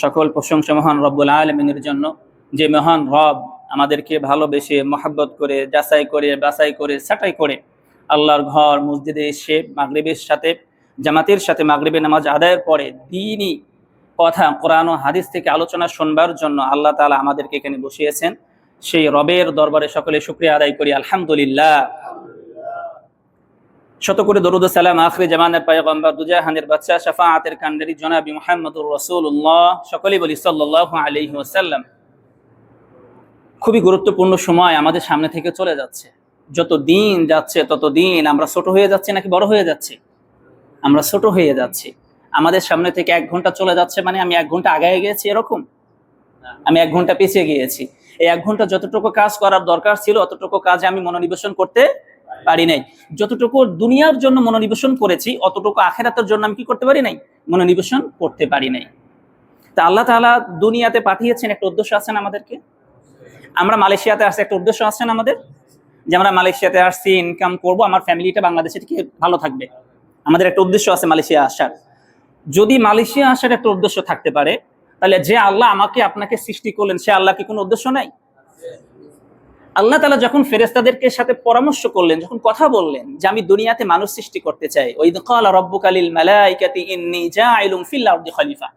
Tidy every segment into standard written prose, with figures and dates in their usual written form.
সকল প্রশংসা মহান রব্বুল আলামিনের জন্য, যে মহান রব আমাদেরকে ভালোবেসে মহব্বত করে যাচাই করে বাছাই করে ছাঁটাই করে আল্লাহর ঘর মসজিদে এসে মাগরিবের সাথে জামাতের সাথে মাগরিবের নামাজ আদায়ের পরে দ্বীনি কথা কোরআন ও হাদিস থেকে আলোচনা শুনবার জন্য আল্লাহ তাআলা আমাদেরকে এখানে বসিয়েছেন। সেই রবের দরবারে সকলে শুকরিয়া আদায় করি, আলহামদুলিল্লাহ। শত করে দরুদ ও সালাম আখির জামানের পয়গম্বর দুজাহানের বাদশা শাফাআতের কান্ডারি জনাবি মুহাম্মদুর রাসূলুল্লাহ, সকলেই বলি সাল্লাল্লাহু আলাইহি ওয়াসাল্লাম। খুবই গুরুত্বপূর্ণ সময় আমাদের সামনে থেকে চলে যাচ্ছে। যত দিন যাচ্ছে তত দিন আমরা ছোট হয়ে যাচ্ছি নাকি বড় হয়ে যাচ্ছি? আমরা ছোট হয়ে যাচ্ছি। আমাদের সামনে থেকে 1 ঘন্টা চলে যাচ্ছে মানে আমি 1 ঘন্টা আগায় গিয়েছি এরকম? আমি 1 ঘন্টা পিছিয়ে গিয়েছি। এই 1 ঘন্টা যতটুকু কাজ করার দরকার ছিল অতটুকু কাজে আমি মনোনিবেশন করতে পারি নাই। যতটুকু দুনিয়ার জন্য মনোনিবেশন করেছি অতটুকু আখিরাতের জন্য আমি কি করতে পারি নাই? মনোনিবেশন করতে পারি নাই। তা আল্লাহ তাআলা দুনিয়াতে পাঠিয়েছেন, একটা উদ্দেশ্য আছে না আমাদেরকে? আমরা মালয়েশিয়াতে আসছি, একটা উদ্দেশ্য আছে না আমাদের? যে আমরা মালয়েশিয়াতে আসছি, ইনকাম করব, আমার ফ্যামিলিটা বাংলাদেশে থেকে ভালো থাকবে। আমাদের একটা উদ্দেশ্য আছে মালয়েশিয়া আসার। যদি মালয়েশিয়া আসার একটা উদ্দেশ্য থাকতে পারে, তাহলে যে আল্লাহ আমাকে আপনাকে সৃষ্টি করলেন সে আল্লাহ কি কোনো উদ্দেশ্য নাই? আল্লাহ তাআলা যখন ফেরেশতাদেরকে সাথে পরামর্শ করলেন, যখন কথা বললেন যে আমি দুনিয়াতে মানুষ সৃষ্টি করতে চাই, ওয়াইদ ক্বালা রাব্বুকা লিল মালাইকাতি ইন্নী জাইলুন ফিল আরদি খলিফা।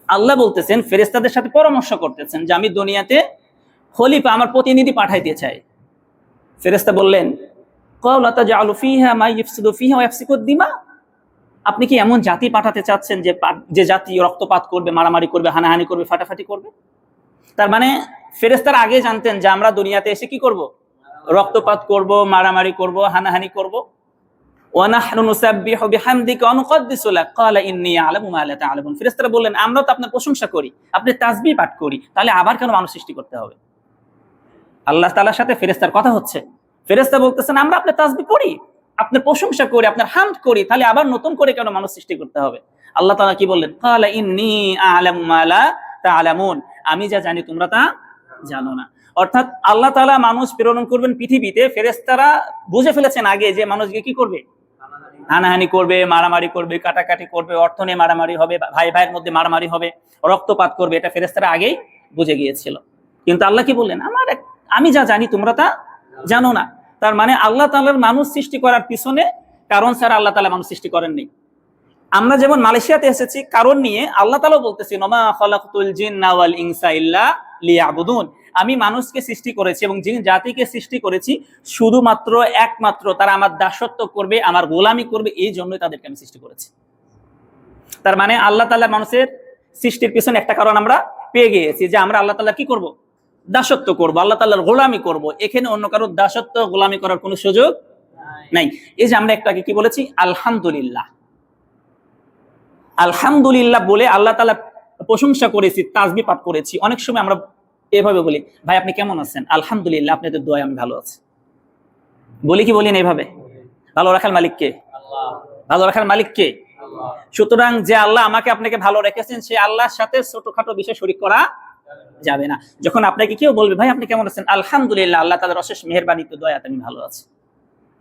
আল্লাহ বলতেছেন, ফেরেশতাদের সাথে পরামর্শ করতেছেন যে আমি দুনিয়াতে খলিফা, আমার প্রতিনিধি পাঠাইতে চাই। ফেরেশতা বললেন, ক্বালা তাজআলু ফিহা মা ইফসিদু ফিহা ওয়া ইয়াফসিকুদ দিমা। আপনি কি এমন জাতি পাঠাতে চাচ্ছেন যে জাতি রক্তপাত করবে, মারামারি করবে, হানাহানি করবে, ফাটাফাটি করবে? তার মানে ফেরেশতারা আগে জানতেন যে আমরা দুনিয়াতে এসে কি করব? রক্তপাত করব, মারামারি করব, হানাহানি করব। ওয়া নাহনু নুসাব্বিহু বিহামদিকা ওয়া নুকদ্দিসু লাক ক্বালা ইন্নী আ'লামু মা লা তা'লামুন। ফেরেশতারা বললেন, আমরা তো আপনার প্রশংসা করি, আপনি তাসবিহ পাঠ করি, তাহলে আবার কেন মানুষ সৃষ্টি করতে হবে? আল্লাহ তাআলার সাথে ফেরেশতার কথা হচ্ছে। ফেরেশতা বলতেছেন, আমরা আপনার তাসবিহ পড়ি, আপনার প্রশংসা করি, আপনার হামদ করি, তাহলে আবার নতুন করে কেন মানুষ সৃষ্টি করতে হবে? আল্লাহ তাআলা কি বললেন? ক্বালা ইন্নী আ'লামু মা লা তা'লামুন। আমি যা জানি তোমরা তা জানো না। অর্থাৎ আল্লাহ তাআলা মানুষ প্রেরণ করবেন পৃথিবীতে, ফেরেশতারা বুঝে ফেলেছেন আগে যে মানুষকে কি করবে? হানাহানি করবে, মারামারি করবে, কাটাকাটি করবে, অর্থ নিয়ে মারামারি হবে, ভাই ভাইয়ের মধ্যে মারামারি হবে, রক্তপাত করবে, এটা ফেরেশতারা আগেই বুঝে গিয়েছিল। কিন্তু আল্লাহ কি বললেন? আমি যা জানি তোমরা তা জানো না। তার মানে আল্লাহ তাআলার মানুষ সৃষ্টি করার পিছনে কারণ ছাড়া আল্লাহ তাআলা মানুষ সৃষ্টি করেননি। আমরা যেমন মালয়েশিয়াতে এসেছি কারণ নিয়ে, আল্লাহ তাআলা বলতেছেন, ওমা খালাকতুল জিন্না ওয়াল ইনসা ইল্লা লিয়াবুদুন। আমি মানুষকে সৃষ্টি করেছি এবং জিন জাতিকে সৃষ্টি করেছি শুধুমাত্র একমাত্র তারা আমার দাসত্ব করবে, আমার গোলামি করবে, এই জন্যই তাদেরকে আমি সৃষ্টি করেছি। তার মানে আল্লাহ তাআলা মানুষের সৃষ্টির পিছনে একটা কারণ আমরা পেয়ে গিয়েছি, যে আমরা আল্লাহ তাআলা কি করব? দাসত্ব করব, আল্লাহ তাআলার গোলামি করব। এখানে অন্য কারোর দাসত্ব গোলামি করার কোনো সুযোগ নাই। এই যে আমরা একটু আগে কি বলেছি? আলহামদুলিল্লাহ। আলহামদুলিল্লাহ বলে আল্লাহ তাআলা প্রশংসা করেছি, তাসবিহ পাঠ করেছি। অনেক সময় আমরা এভাবে বলি, ভাই আপনি কেমন আছেন? আলহামদুলিল্লাহ, আপনাদের দোয়ায় আমি ভালো আছি। বলি কি বলি না এইভাবে? ভালো রাখার মালিক কে? আল্লাহ। ভালো রাখার মালিক কে? আল্লাহ। সুতরাং যে আল্লাহ আমাকে আপনাকে ভালো রেখেছেন, সে আল্লাহর সাথে ছোটখাটো বিষয় শরীক করা যাবে না। যখন আপনাকে কেউ বলবে, ভাই আপনি কেমন আছেন? আলহামদুলিল্লাহ, আল্লাহ তাআলার অশেষ মেহেরবানিতে দয়াতে আমি ভালো আছি।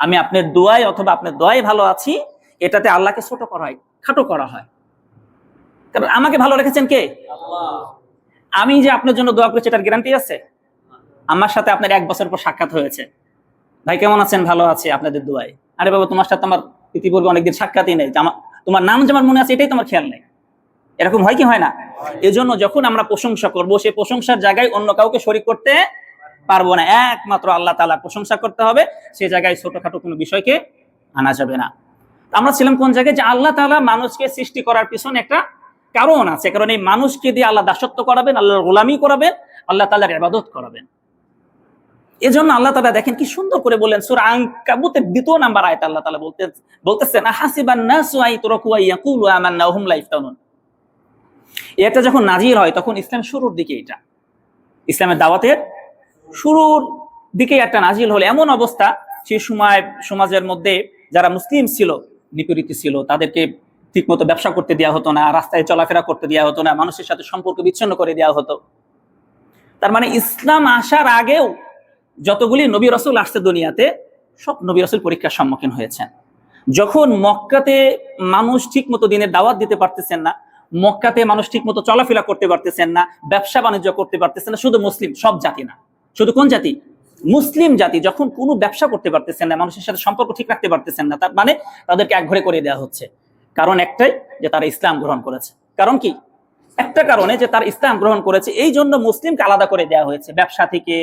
আমি আপনার দোয়ায় অথবা আপনার দয়ায় ভালো আছি, এটাতে আল্লাহকে ছোট করা হয়, খাটো করা হয়। কারণ আমাকে ভালো রেখেছেন কে? আল্লাহ। আমি যে আপনার জন্য দোয়া করেছি এটার গ্যারান্টি আছে? আমার সাথে আপনার 1 বছর পর সাক্ষাৎ হয়েছে, ভাই কেমন আছেন? ভালো আছি আপনাদের দোয়ায়। আরে বাবা, তোমার সাথে আমার ইতিপূর্বে অনেকদিন সাক্ষাৎই নেই, তোমার নাম যেমন মনে আছে এটাই তোমার খেয়াল নেই। এরকম হয় কি হয় না? এজন্য যখন আমরা প্রশংসা করব, সেই প্রশংসার জায়গায় অন্য কাউকে শরীক করতে পারবো না, একমাত্র আল্লাহ তাআলার প্রশংসা করতে হবে। সে জায়গায় ছোটখাটো কোনো বিষয়কে আনা যাবে না। আমরা ছিলাম কোন জায়গায়? যে আল্লাহ তাআলা মানুষকে সৃষ্টি করার পিছনে একটা কারণ আছে, কারণ এই মানুষকে দিয়ে আল্লাহ দাসত্ব করাবেন, আল্লাহর গোলামি করাবেন, আল্লাহ তাআলার ইবাদত করাবেন। এজন্য আল্লাহ তাআলা দেখেন কি সুন্দর করে বললেন, সূরা আনকাবুতের 2 নম্বর আয়াতে আল্লাহ তাআলা বলতেছেন, আহাসিবান নাসু আইতরাকু ইয়াকুলু আমান্না ওয়া হুম লা ইফতানুন। এটা যখন নাজিল হয় তখন ইসলাম শুরুর দিকে, এটা ইসলামের দাওয়াতের শুরুর দিকে একটা নাজিল হলো। এমন অবস্থা, সেই সময় সমাজের মধ্যে যারা মুসলিম ছিল, নিপীড়িত ছিল, তাদেরকে ঠিকমতো ব্যবসা করতে দেওয়া হতো না, রাস্তায় চলাফেরা করতে দেওয়া হতো না, মানুষের সাথে সম্পর্ক বিচ্ছিন্ন করে দেওয়া হতো। তার মানে ইসলাম আসার আগেও যতগুলি নবী রাসূল আসছে দুনিয়াতে, সব নবী রাসূল পরীক্ষার সম্মুখীন হয়েছেন। যখন মক্কাতে মানুষ ঠিকমতো দিনের দাওয়াত দিতে পারতেছেন না, মক্কাতে মানুষ ঠিক মতো চলাফেরা করতে পারতেছেন না, ব্যবসা বাণিজ্য করতে পারতেছেন না। শুধু মুসলিম, সব জাতি না, শুধু কোন জাতি? মুসলিম জাতি যখন কোনো ব্যবসা করতে পারতেছেন না, মানুষের সাথে সম্পর্ক ঠিক রাখতে পারতেছেন না, তার মানে তাদেরকে একঘরে করে দেওয়া হচ্ছে। কারণ একটাই, যে তারা ইসলাম গ্রহণ করেছে। কারণ কি? একটা কারণে, যে তারা ইসলাম গ্রহণ করেছে, এই জন্য মুসলিমকে আলাদা করে দেওয়া হয়েছে। ব্যবসা থেকে,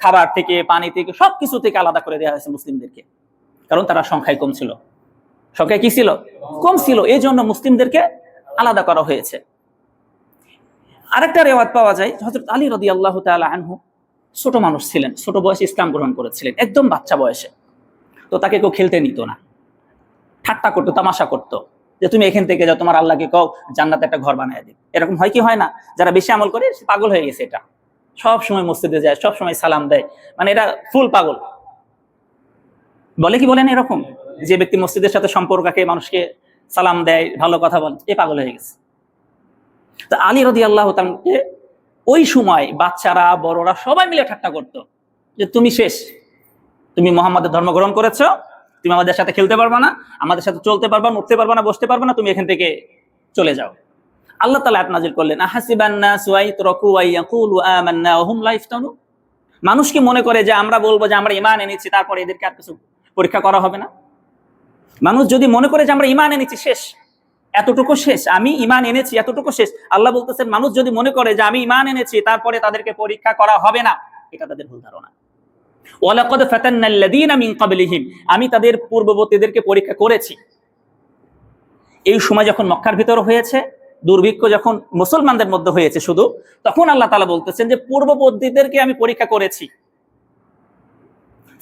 খাবার থেকে, পানি থেকে, সবকিছু থেকে আলাদা করে দেওয়া হয়েছে মুসলিমদেরকে। কারণ তারা সংখ্যায় কম ছিল। সংখ্যায় কি ছিল? কম ছিল। এই জন্য মুসলিমদেরকে আলাদা করা হয়েছে। আরেকটা রেওয়ায়াত পাওয়া যায়, হযরত আলী রাদিয়াল্লাহু তাআলা আনহু ছোট মানুষ ছিলেন, ছোট বয়সে ইসলাম গ্রহণ করেছিলেন, একদম বাচ্চা বয়সে। তো তাকে কেউ খেলতে নিত না, ঠাট্টা করতো, তামাশা করতো, যে তুমি এখান থেকে যাও, তোমার আল্লাহকে কও জান্নাতে একটা ঘর বানায় দিই। এরকম হয় কি হয় না? যারা বেশি আমল করে সে পাগল হয়ে গেছে। এটা সব সময় মসজিদে যায়, সব সময় সালাম দেয়, মানে এটা ফুল পাগল। বলে কি বলেন এরকম? যে ব্যক্তি মসজিদের সাথে সম্পর্ক রাখে, মানুষকে সালাম দেয়, ভালো কথা বলে, এ পাগল হয়ে গেছে। তো আলী রাদিয়াল্লাহু তাআলাকে ওই সময় বাচ্চারা, বড়রা সবাই মিলে ঠাট্টা করতো, যে তুমি শেষ, তুমি মুহাম্মাদের ধর্ম গ্রহণ করেছো, তুমি আমাদের সাথে খেলতে পারবে না, আমাদের সাথে চলতে পারবে না, উঠতে পারবে না, বসতে পারবে না, তুমি এখান থেকে চলে যাও। আল্লাহ তাআলা আয়াত নাযিল করলেন, আহাসিবান নাসু আইতরাকু আইয়াকুলু আমান্না ওয়া হুম লা ইফতানুন। মানুষ কি মনে করে যে আমরা বলবো যে আমরা ঈমান এনেছি, তারপরে এদেরকে আর কিছু পরীক্ষা করা হবে না? মানুষ যদি মনে করে যে আমরা ঈমান এনেছি, শেষ, এতটুকু শেষ, আমি ঈমান এনেছি, এতটুকু শেষ, আল্লাহ বলতেছেন মানুষ যদি মনে করে যে আমি ঈমান এনেছি, তারপরে তাদেরকে পরীক্ষা করা হবে না, এটা তাদের ভুল ধারণা। ওয়ালাকাদ ফাতান্নাল্লাযীনা মিন ক্বাবলিহিম, আমি তাদের পূর্ববর্তীদেরকে পরীক্ষা করেছি। এই সময় যখন মক্কার ভিতর হয়েছে, দুর্ভিক্ষ যখন মুসলমানদের মধ্যে হয়েছে শুধু, তখন আল্লাহ তাআলা বলতেছেন যে পূর্ববর্তীদেরকে আমি পরীক্ষা করেছি।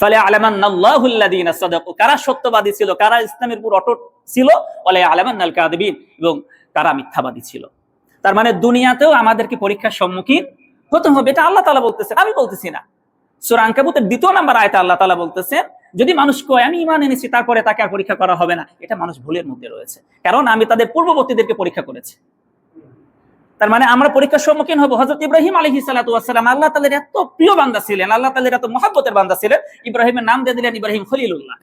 ফালা আলামান্নাল্লাহুল্লাযীনা সাদাকু, কারা সত্যবাদী ছিল, কারা ইসলামের উপর অটুট ছিল, ওয়ালা আলামান্নাল কাযিবিন, এবং কারা মিথ্যাবাদী ছিল। তার মানে দুনিয়াতেও আমাদেরকে পরীক্ষার সম্মুখীন হতে হবে, এটা আল্লাহ তাআলা বলতেছেন, আমি বলতেছি না। সূরা আনকাবুতের 2 নম্বর আয়াতে আল্লাহ তাআলা বলতেছেন, যদি মানুষ কয় আমি ঈমান এনেছি, তারপরে তাকে আর পরীক্ষা করা হবে না, এটা মানুষ ভুলের মধ্যে রয়েছে। কারণ আমি তাদের পূর্ববর্তীদেরকে পরীক্ষা করেছি। তার মানে আমরা পরীক্ষার সম্মুখীন হব। হযরত ইব্রাহিম আলাইহিস সালাতু ওয়াস সালাম আল্লাহ তাআলার এত প্রিয় বান্দা ছিলেন, আল্লাহ তাআলার এত মহব্বতের বান্দা ছিলেন, ইব্রাহিমের নাম দিয়ে দিলেন ইব্রাহিম খলিলুল্লাহ।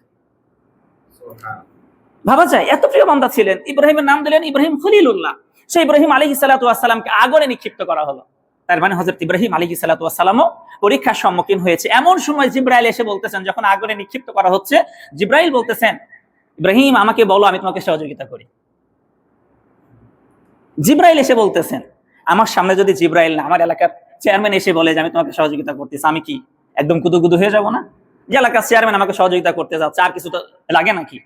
ভাবা যায়, এত প্রিয় বান্দা ছিলেন, ইব্রাহিমের নাম দিলেন ইব্রাহিম খলিলুল্লাহ। সেই ইব্রাহিম আলাইহিস সালাতু ওয়াস সালামকে আগুনে নিক্ষিপ্ত করা হলো। তার মানে হযরত ইব্রাহিম আলাইহিস সালাতু ওয়াস সালামও পরীক্ষার সম্মুখীন হয়েছে। এমন সময় জিবরাইল এসে বলতেছেন, যখন আগুনে নিক্ষিপ্ত করা হচ্ছে, জিবরাইল বলতেছেন, ইব্রাহিম আমাকে বলো, আমি তোমাকে সহযোগিতা করি। জিবরাইল এসে বলতেছেন, আমার সামনে যদি জিবরাইল না, আমার এলাকার চেয়ারম্যান এসে বলে যে আমি তোমাকে সহযোগিতা করতেছি, আমি কি একদম কুদুকুদু হয়ে যাব না? যে এলাকার চেয়ারম্যান আমাকে সহযোগিতা করতে যাচ্ছে, আর কিছু তো লাগে নাকি?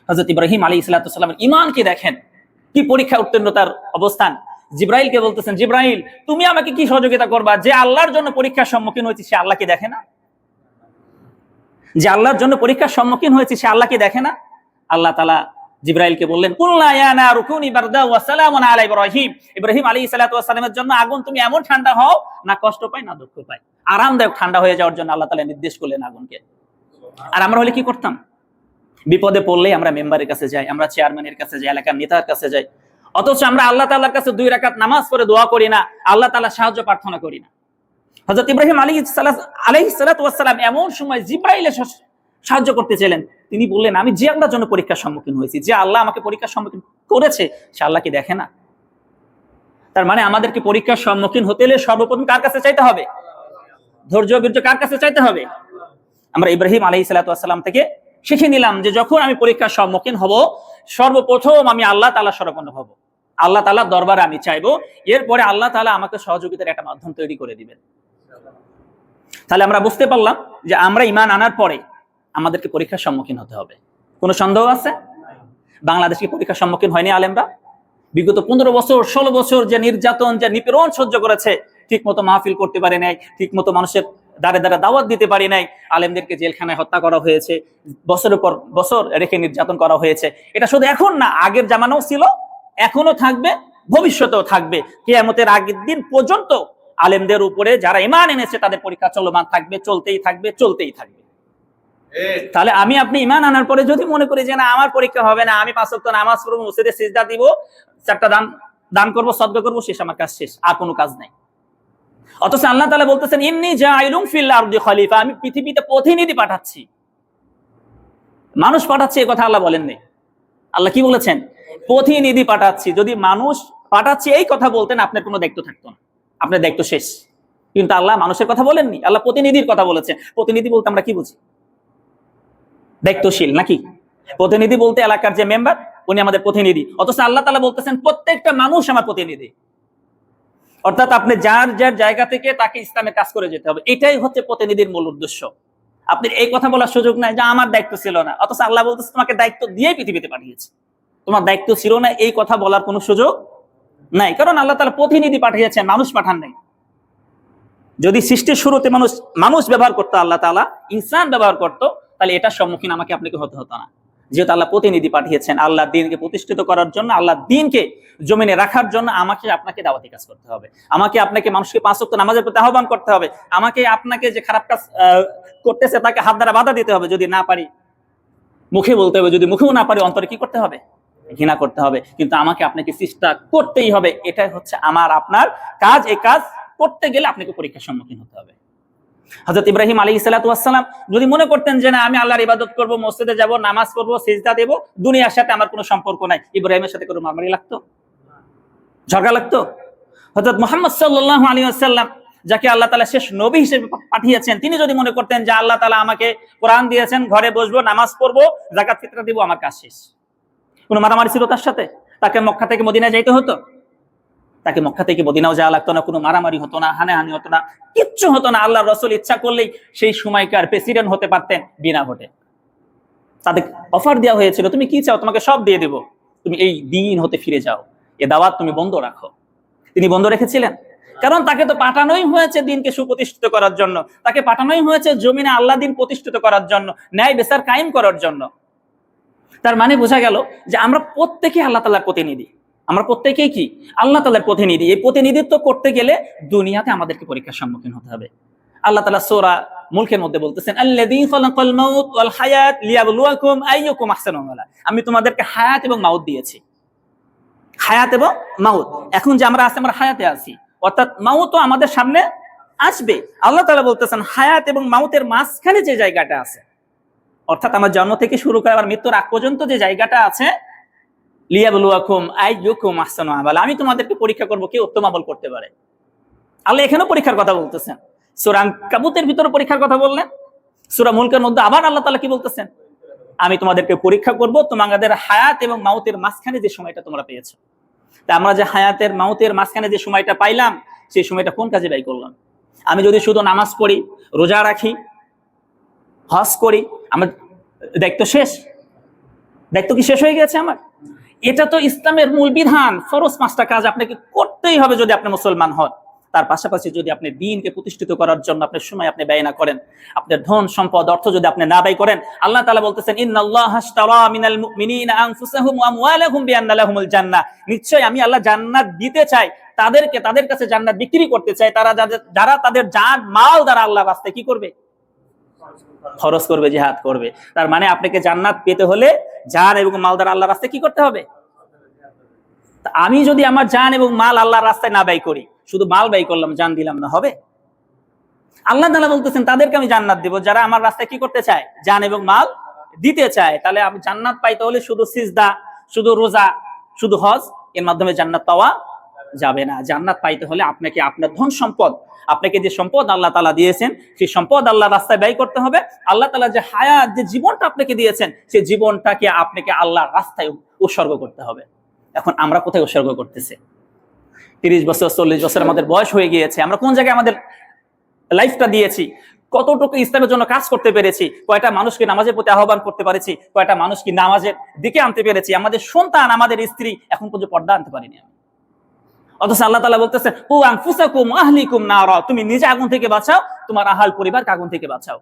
হযরত ইব্রাহিম আলাইহিস সালাতু ওয়াস সালামের ঈমান কি দেখেন, কি পরীক্ষা উত্তীর্ণতার অবস্থান। জিবরাইলকে বলতেছেন, জিবরাইল তুমি আমাকে কি সহযোগিতা করবা? যে আল্লাহর জন্য পরীক্ষার সম্মুখীন হয়েছে, সে আল্লাহকে দেখে না? যে আল্লাহর জন্য পরীক্ষার সম্মুখীন হয়েছে, সে আল্লাহকে দেখে না? আল্লাহ তাআলা জিবরাইলকে বললেন, কুল্লা ইয়া নারু কুনি বারদা ওয়া সালামুন আলা ইব্রাহিম। ইব্রাহিম আলাইহিস সালাতু ওয়াস সালামের জন্য আগুন তুমি এমন ঠান্ডা হও, না কষ্ট পায় না দুঃখ পায়, আরামদায়ক ঠান্ডা হয়ে যাওয়ার জন্য আল্লাহ তাআলা নির্দেশ করলেন আগুনকে। আর আমরা হলে কি করতাম? বিপদে পড়লেই আমরা মেম্বারের কাছে যাই, আমরা চেয়ারম্যানের কাছে যাই, এলাকার নেতার কাছে যাই, অথচ আমরা আল্লাহ তাআলার কাছে 2 রাকাত নামাজ পড়ে দোয়া করি না, আল্লাহ তাআলার সাহায্য প্রার্থনা করি না। হযরত ইব্রাহিম আলাইহিস সালাতু ওয়াস সালাম এমন সময় জিবরাইল সাহায্য করতে চাইলেন, তিনি বললেন, আমি যে আল্লাহর জন্য পরীক্ষার সম্মুখীন হয়েছি, যে আল্লাহ আমাকে পরীক্ষার সম্মুখীন করেছে, সে আল্লাহ কি দেখে না? তার মানে আমাদেরকে পরীক্ষার সম্মুখীন হতে হলে সর্বপ্রথম কার কাছে চাইতে হবে? ধৈর্য বীর্য কার কাছে চাইতে হবে? আমরা ইব্রাহিম আলাইহিস সালাতু ওয়াস সালাম থেকে শিখে নিলাম যে যখন আমি পরীক্ষার সম্মুখীন হব, সর্বপ্রথম আমি আল্লাহ তাআলার শরণাপন্ন হব, আল্লাহ তাআলার দরবারে আমি চাইবো, এরপরে আল্লাহ তাআলা আমাকে সহযোগিতার একটা মাধ্যম তৈরি করে দিবেন। তাহলে আমরা বুঝতে পারলাম যে আমরা ঈমান আনার পরে আমাদেরকে পরীক্ষার সম্মুখীন হতে হবে। কোনো সন্দেহ আছে? বাংলাদেশ কি পরীক্ষার সম্মুখীন হয়নি আলেমরা? বিগত 15 বছর 16 বছর যে নির্যাতন, যে নিপীড়ন সহ্য করেছে, ঠিক মতো মাহফিল করতে পারে নাই, ঠিক মতো মানুষের দাঁড়ে দাঁড়ে দাওয়াত দিতে পারি নাই, আলেমদেরকে জেলখানায় হত্যা করা হয়েছে, বছরের পর বছর রেখে নির্যাতন করা হয়েছে। এটা শুধু এখন না, আগের জামানাও ছিল, এখনো থাকবে, ভবিষ্যতেও থাকবে। কিয়ামতের আগের দিন পর্যন্ত আলেমদের উপরে যারা ঈমান এনেছে তাদের পরীক্ষা চলমান থাকবে, চলতেই থাকবে, চলতেই থাকবে। তাহলে আমি আপনি ঈমান আনার পরে যদি মনে করি যে না আমার পরীক্ষা হবে না, আমি 5 ওয়াক্ত নামাজ পড়বো, মসজিদে সিজদা দিব, 4টা দান করবো, সদকা করবো, শেষ, আমার কাজ শেষ, আর কোনো কাজ নাই। অথচ আল্লাহ তাআলা বলতেছেন, ইন্নী জাইলুম ফিল আরদি খলিফা, আমি পৃথিবীতে প্রতিনিধি পাঠাচ্ছি, মানুষ পাঠাচ্ছি, এই কথা আল্লাহ বলেন নাই। আল্লাহ কি বলেছেন? প্রতিনিধি পাঠাচ্ছি। যদি মানুষ পাঠাচ্ছি এই কথা বলতেন, আপনার কোনো দায়িত্ব থাকতো না, আপনার দায়িত্ব শেষ। কিন্তু আল্লাহ মানুষের কথা বলেননি, আল্লাহ প্রতিনিধির কথা বলেছেন। প্রতিনিধি বলতে আমরা কি বুঝি? দায়িত্বশীল নাকি? প্রতিনিধি বলতে এলাকার যে মেম্বার উনি আমাদের প্রতিনিধি, অথচ আল্লাহ তাআলা বলতেছেন প্রত্যেকটা মানুষ আমার প্রতিনিধি। অর্থাৎ আপনি যার যার জায়গা থেকে তাকে ইসলামের কাজ করে যেতে হবে, এটাই হচ্ছে প্রতিনিধির মূল উদ্দেশ্য। আপনি এই কথা বলার সুযোগ নাই যে আমার দায়িত্ব ছিল না, অথচ আল্লাহ বলতেছে তোমাকে দায়িত্ব দিয়েই পৃথিবীতে পাঠিয়েছে, তোমার দায়িত্ব ছিল না, এই কথা বলার কোনো সুযোগ নাই। কারণ আল্লাহ তাআলা প্রতিনিধি পাঠিয়েছেন, মানুষ পাঠান নাই। যদি সৃষ্টির শুরুতে মানুষ ব্যবহার করতো, আল্লাহ তাআলা ইনসান ব্যবহার করতো, তাহলে এটার সম্মুখীন আমাকে আপনাকে হতে হতো না। যেহেতু আল্লাহ প্রতিনিধি পাঠিয়েছেন আল্লাহ দিনকে প্রতিষ্ঠিত করার জন্য, আল্লাহ দিনকে জমিনে রাখার জন্য, আমাকে আপনাকে দাওয়াতি কাজ করতে হবে, আমাকে আপনাকে মানুষকে 5 ওয়াক্ত নামাজের প্রতি আহ্বান করতে হবে, আমাকে আপনাকে যে খারাপ কাজ করতেছে তাকে হাত দ্বারা বাধা দিতে হবে, যদি না পারি মুখে বলতে হবে, যদি মুখেও না পারি অন্তরে কি করতে হবে? ঘৃণা করতে হবে। কিন্তু আমাকে আপনাকে চেষ্টা করতেই হবে, এটাই হচ্ছে আমার আপনার কাজ। এই কাজ করতে গেলে আপনাকে পরীক্ষার সম্মুখীন হতে হবে। হযরত ইব্রাহিম আলাইহিস সালাতু ওয়াস সালাম যদি মনে করতেন যে না আমি আল্লাহর ইবাদত করব, মসজিদে যাব, নামাজ পড়ব, সিজদা দেব, দুনিয়ার সাথে আমার কোনো সম্পর্ক নাই, ইব্রাহিমের সাথে কোনো মারামারি লাগতো? ঝগড়া লাগতো? হযরত মুহাম্মদ সাল্লাল্লাহু আলাইহি ওয়াসাল্লাম যাকে আল্লাহ তাআলা শেষ নবী হিসেবে পাঠিয়েছেন, তিনি যদি মনে করতেন যে আল্লাহ তাআলা আমাকে কোরআন দিয়েছেন, ঘরে বসবো, নামাজ পড়বো, যাকাত ফিতরা দিব, আমার কাজ শেষ, কোনো মারামারি ছিল তার সাথে? তাকে মক্কা থেকে মদিনায় যাইতে হতো? তাকে মক্কা থেকে মদিনাও যাওয়া লাগতো না, কোনো মারামারি হতো না, হানাহানি হতো না, কিচ্ছু হতো না। আল্লাহর রাসূল ইচ্ছা করলেই সেই সময়কার প্রেসিডেন্ট হতে পারতেন বিনা ভোটে। তাদের অফার দেওয়া হয়েছিল, তুমি কি চাও, তোমাকে সব দিয়ে দেব, তুমি এই দিন হতে ফিরে যাও, এ দাওয়াত তুমি বন্ধ রাখো। তিনি বন্ধ রেখেছিলেন, কারণ তাকে তো পাঠানোই হয়েছে দিনকে সুপ্রতিষ্ঠিত করার জন্য, তাকে পাঠানোই হয়েছে জমিনে আল্লাহ দিন প্রতিষ্ঠিত করার জন্য, ন্যায় বিচার কায়েম করার জন্য। তার মানে বোঝা গেল যে আমরা প্রত্যেকে আল্লাহ তাআলার প্রতিনিধি, আমরা প্রত্যেকেই কি আল্লাহ তাআলার প্রতিনিধি। এই প্রতিনিধিত্ব করতে গেলে দুনিয়াতে আমাদেরকে পরীক্ষার সম্মুখীন হতে হবে। আল্লাহ তাআলা সূরা মুলকের মধ্যে বলতেছেন, আল্লাযী খালাকাল মাউত ওয়াল হায়াত লিয়াবলুয়াকুম আইয়ুকুম আহসানু আমালা। আমি তোমাদেরকে হায়াত এবং মাউত দিয়েছি, হায়াত এবং মাউত। এখন যে আমরা আছি, আমরা হায়াতে আছি, অর্থাৎ মাউতও আমাদের সামনে আসবে। আল্লাহ তাআলা বলতেছেন হায়াত এবং মাউতের মাঝখানে যে জায়গাটা আছে, অর্থাৎ আমার জন্ম থেকে শুরু করে আমার মৃত্যুর আগ পর্যন্ত যে জায়গাটা আছে, লিয়াবলুয়াকুম আইয়ুকুম আহসানু আমালা, আমি তোমাদেরকে পরীক্ষা করব কে উত্তম আমল করতে পারে। আল্লাহ এখানেও পরীক্ষার কথা বলতেছেন, সূরা আনকাবুতের ভিতরে পরীক্ষার কথা বললেন, সূরা মুলকের মধ্যে আবার আল্লাহ তাআলা কি বলতেছেন? আমি তোমাদেরকে পরীক্ষা করব তোমাদের হায়াত এবং মাউতের মাঝখানে যে সময়টা তোমরা পেয়েছো। তা আমরা যে হায়াতের মাউতের মাঝখানে যে সময়টা পাইলাম, সেই সময়টা কোন কাজে ব্যয় করলাম? আমি যদি শুধু নামাজ পড়ি, রোজা রাখি, হজ করি, আমার দায়িত্ব শেষ? দায়িত্ব কি শেষ হয়ে গেছে আমার? এটা তো ইসলামের মূল বিধান, ফরজ 5টা কাজ আপনাকে করতেই হবে যদি আপনি মুসলমান হন। তার পাশাপাশি যদি আপনি দ্বীনকে প্রতিষ্ঠিত করার জন্য আপনার সময় আপনি ব্যয় না করেন, আপনার ধন সম্পদ অর্থ যদি আপনি না ব্যয় করেন, আল্লাহ তাআলা বলতেছেন ইন্নাল্লাহা আশতারা মিনাল মুমিনিনা আনফুসাহুম ওয়া আমওয়ালাহুম বিআন্না লাহুমুল জান্নাহ, নিশ্চয় আমি আল্লাহ জান্নাত দিতে চাই তাদেরকে, তাদের কাছে জান্নাত বিক্রি করতে চাই তারা যারা তাদের জান মাল দ্বারা আল্লাহর রাস্তায় কি করবে? খরচ করবে, জিহাদ করবে। তার মানে আপনাকে জান্নাত পেতে হলে জান এবং মাল দ্বারা আল্লাহর রাস্তায় কি করতে হবে? আমি যদি আমার জান এবং মাল আল্লাহর রাস্তায় না ব্যয় করি, শুধু মাল ব্যয় করলাম, জান দিলাম না, হবে? আল্লাহ তাআলা বলতেছেন তাদেরকে আমি জান্নাত দেব যারা আমার রাস্তায় কি করতে চায়? জান এবং মাল দিতে চায়। তাহলে আমি জান্নাত পাইতে হলে শুধু সিজদা, শুধু রোজা, শুধু হজ এর মাধ্যমে জান্নাত পাওয়া যাবে না। জান্নাত পাইতে হলে আপনাকে আপনার ধন সম্পদ, আপনাকে যে সম্পদ আল্লাহ তাআলা দিয়েছেন, সেই সম্পদ আল্লাহর রাস্তায় ব্যয় করতে হবে। আল্লাহ তাআলা যে হায়াত, যে জীবনটা আপনাকে দিয়েছেন, সেই জীবনটাকে আপনাকে আল্লাহর রাস্তায় উৎসর্গ করতে হবে। এখন আমরা কোথায় উৎসর্গ করতেছি? 30 বছর 40 বছর আমাদের বয়স হয়ে গিয়েছে, আমরা কোন জায়গায় আমাদের লাইফটা দিয়েছি? কতটুকু ইসলামের জন্য কাজ করতে পেরেছি? কয়টা মানুষকে নামাজের প্রতি আহ্বান করতে পেরেছি? কয়টা মানুষকে নামাজের দিকে আনতে পেরেছি? আমাদের সন্তান, আমাদের স্ত্রী এখন পর্যন্ত পর্দা আনতে পারিনি আমি। অথচ আল্লাহ তাআলা বলতেছেন কু আনফুসাকুম আহলিকুম নারা, তুমি নিজে আগুন থেকে বাঁচাও, তোমার আহাল পরিবারকে আগুন থেকে বাঁচাও।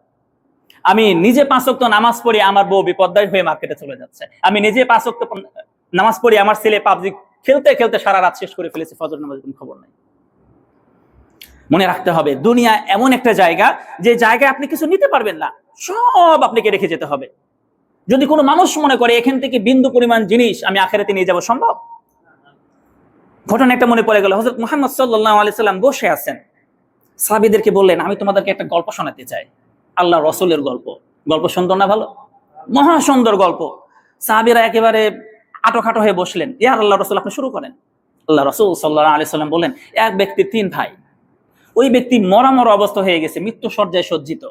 আমি নিজে 5 ওয়াক্ত নামাজ পড়ি, আমার বউ বিপর্যয় হয়ে মার্কেটে চলে যাচ্ছে। আমি নিজে 5 ওয়াক্ত নামাজ পড়ি, আমার ছেলে পাবজি খেলতে খেলতে সারা রাত শেষ করে ফেলেছে, ফজর নামাজের কোনো খবর নাই। মনে রাখতে হবে দুনিয়া এমন একটা জায়গা, যে জায়গায় আপনি কিছু নিতে পারবেন না, সব আপনাকে রেখে যেতে হবে। যদি কোনো মানুষ মনে করে এখান থেকে বিন্দু পরিমাণ জিনিস আমি আখিরাতে নিয়ে যাব, সম্ভব? ঘটনা একটা মনে পড়ে গেল। হযরত মুহাম্মদ সাল্লাল্লাহু আলাইহি সাল্লাম বসে আছেন, সাহাবীদেরকে বললেন আমি তোমাদেরকে একটা গল্প শোনাতে চাই, আল্লাহ রাসূলের গল্প। গল্প সুন্দর না ভালো? মহা সুন্দর গল্প। সাহাবীরা একেবারে আটোখাটো হয়ে বসলেন। ইয়া আল্লাহর রাসূল, আপনি শুরু করেন। আল্লাহ রাসূল সাল্লাল্লাহু আলাইহি সাল্লাম বলেন, এক ব্যক্তির 3 ভাই, ওই ব্যক্তি মরা অবস্থা হয়ে গেছে, মৃত্যু শয্যায় সজ্জিত,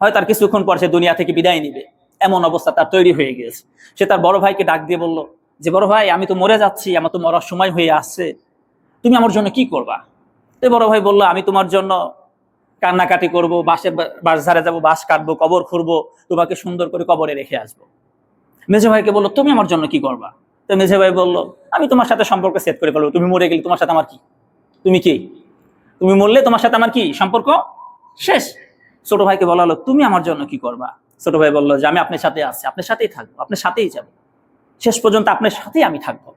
হয় তার কিছুক্ষণ পর সে দুনিয়া থেকে বিদায় নিবে, এমন অবস্থা তার তৈরি হয়ে গিয়েছে। সে তার বড় ভাইকে ডাক দিয়ে বলল যে, বড় ভাই, আমি তো মরে যাচ্ছি, আমার তো মরার সময় হয়ে আসছে, তুমি আমার জন্য কি করবা? তো বড় ভাই বলল, আমি তোমার জন্য কান্নাকাটি করব, বাঁশ ঝাড়ে যাবো, বাঁশ কাটবো, কবর খুঁড়বো, তোমাকে সুন্দর করে কবরে রেখে আসবো। মেঝে ভাইকে বললো, তুমি আমার জন্য কি করবা? তো মেঝে ভাই বলল, আমি তোমার সাথে সম্পর্ক সেট করে ফেলবো, তুমি মরে গেলে তোমার সাথে আমার কি? তুমি কি? তুমি মরলে তোমার সাথে আমার কি সম্পর্ক? শেষ। ছোট ভাইকে বলা হলো, তুমি আমার জন্য কি করবা? ছোট ভাই বললো যে, আমি আপনার সাথে আছি, আপনার সাথেই থাকবো, আপনার সাথেই যাবো, শেষ পর্যন্ত আপনার সাথেই আমি থাকবো।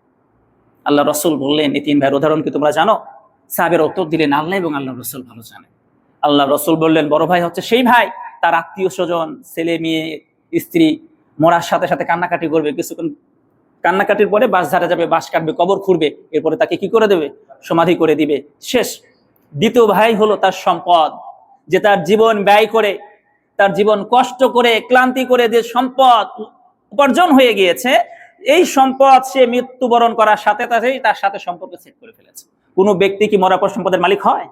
আল্লাহ রসুল বললেন, এই 3 ভাইয়ের উদাহরণ কি তোমরা জানো? সাহাবের উত্তর দিলেন, আল্লাহ এবং আল্লাহ রসুল ভালো জানে। আল্লাহ রসুল বললেন, বড় ভাই হচ্ছে সেই ভাই, তার আত্মীয় স্বজন, ছেলে মেয়ে, স্ত্রী মরার সাথে সাথে কান্নাকাটি করবে, কিছুক্ষণ কান্নাকাটির পরে বাঁশ ঝাড়া যাবে, বাঁশ কাটবে, কবর খুঁড়বে, এরপরে তাকে কি করে দেবে? সমাধি করে দিবে, শেষ। দ্বিতীয় ভাই হলো তার সম্পদ, যে তার জীবন ব্যয় করে, তার জীবন কষ্ট করে, ক্লান্তি করে যে সম্পদ উপার্জন হয়ে গিয়েছে, এই সম্পদ সে মৃত্যুবরণ করার সাথে সাথেই তার সাথে সম্পর্ক সেট করে ফেলেছে। কোনো ব্যক্তি কি মরার পর সম্পদের মালিক হয়?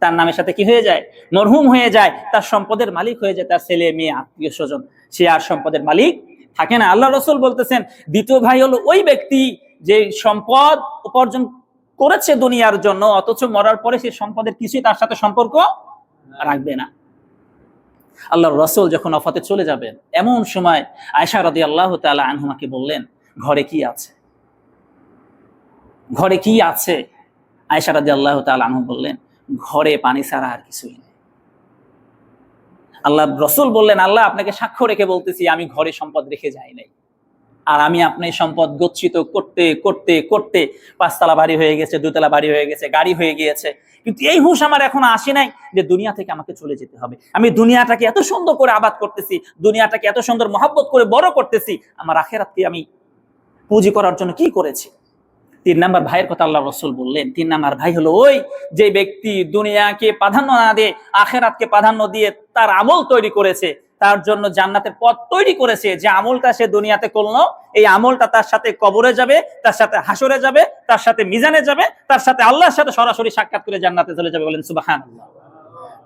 তার নামের সাথে কি হয়ে যায়? মরহুম হয়ে যায়, তার সম্পদের মালিক হয়ে যায় তার ছেলে মেয়ে, আত্মীয় স্বজন, সে আর সম্পদের মালিক থাকে না। আল্লাহ রসুল বলতেছেন, দ্বিতীয় ভাই হলো ওই ব্যক্তি যে সম্পদ উপার্জন করেছে দুনিয়ার জন্য, অথচ মরার পরে সেই সম্পদের কিছুই তার সাথে সম্পর্ক রাখবে না। আল্লাহর রাসূল যখন ওফাতে চলে যাবেন, এমন সময় আয়েশা রাদিয়াল্লাহু তাআলা আনহুমাকে বললেন, ঘরে কি আছে? ঘরে কি আছে? আয়েশা রাদিয়াল্লাহু তাআলা আনহু বললেন, ঘরে পানি ছাড়া আর কিছুই নেই। আল্লাহর রাসূল বললেন, আল্লাহ আপনাকে সাক্ষ্য রেখে বলতেছি, আমি ঘরে সম্পদ রেখে যাই নাই। আর আমি আপনি সম্পদ গচ্ছিত করতে করতে করতে 5 তলা বাড়ি হয়ে গেছে, 2 তলা বাড়ি হয়ে গেছে, গাড়ি হয়ে গিয়েছে, কিন্তু এই হুঁশ আমার এখনো আসে নাই যে দুনিয়া থেকে আমাকে চলে যেতে হবে। আমি দুনিয়াটাকে এত সুন্দর করে আবাদ করতেছি, দুনিয়াটাকে এত সুন্দর মহব্বত করে বড় করতেছি, আমার আখিরাতকে আমি পুঁজি করার জন্য কি করেছি? 3 নাম্বার ভাইয়ের কথা আল্লাহ রাসূল বললেন। 3 নাম্বার ভাই হলো ওই যে ব্যক্তি দুনিয়াকে প্রাধান্য না দিয়ে আখিরাতকে প্রাধান্য দিয়ে তার আমল তৈরি করেছে, তার জন্য জান্নাতের পথ তৈরি করেছে। যে আমলটা সে দুনিয়াতে করলো, এই আমলটা তার সাথে কবরে যাবে, তার সাথে হাসরে যাবে, তার সাথে মিজানে যাবে, তার সাথে আল্লাহর সাথে সরাসরি সাক্ষাৎ করে জান্নাতে চলে যাবে। বলেন সুবহানাল্লাহ।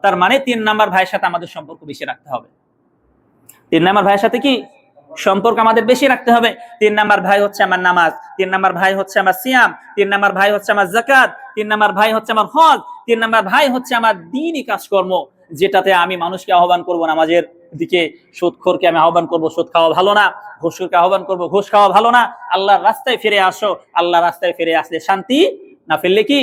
তার মানে 3 নাম্বার ভাইয়ের সাথে আমাদের সম্পর্ক বেশি রাখতে হবে। 3 নাম্বার ভাইয়ের সাথে কি সম্পর্ক আমাদের বেশি রাখতে হবে? 3 নাম্বার ভাই হচ্ছে আমার নামাজ, 3 নাম্বার ভাই হচ্ছে আমার সিয়াম, 3 নাম্বার ভাই হচ্ছে আমার যাকাত, 3 নাম্বার ভাই হচ্ছে আমার হজ, 3 নাম্বার ভাই হচ্ছে আমার দ্বীনি কাজকর্ম, যেটাতে আমি মানুষকে আহ্বান করব নামাজের দিকে, সুদখোরকে আমি আহ্বান করব সুদ খাওয়া ভালো না, ঘুষখোরকে আহ্বান করব ঘুষ খাওয়া ভালো না, আল্লাহর রাস্তায় ফিরে আসো। আল্লাহর রাস্তায় ফিরে আসলে শান্তি, না ফিরলে কি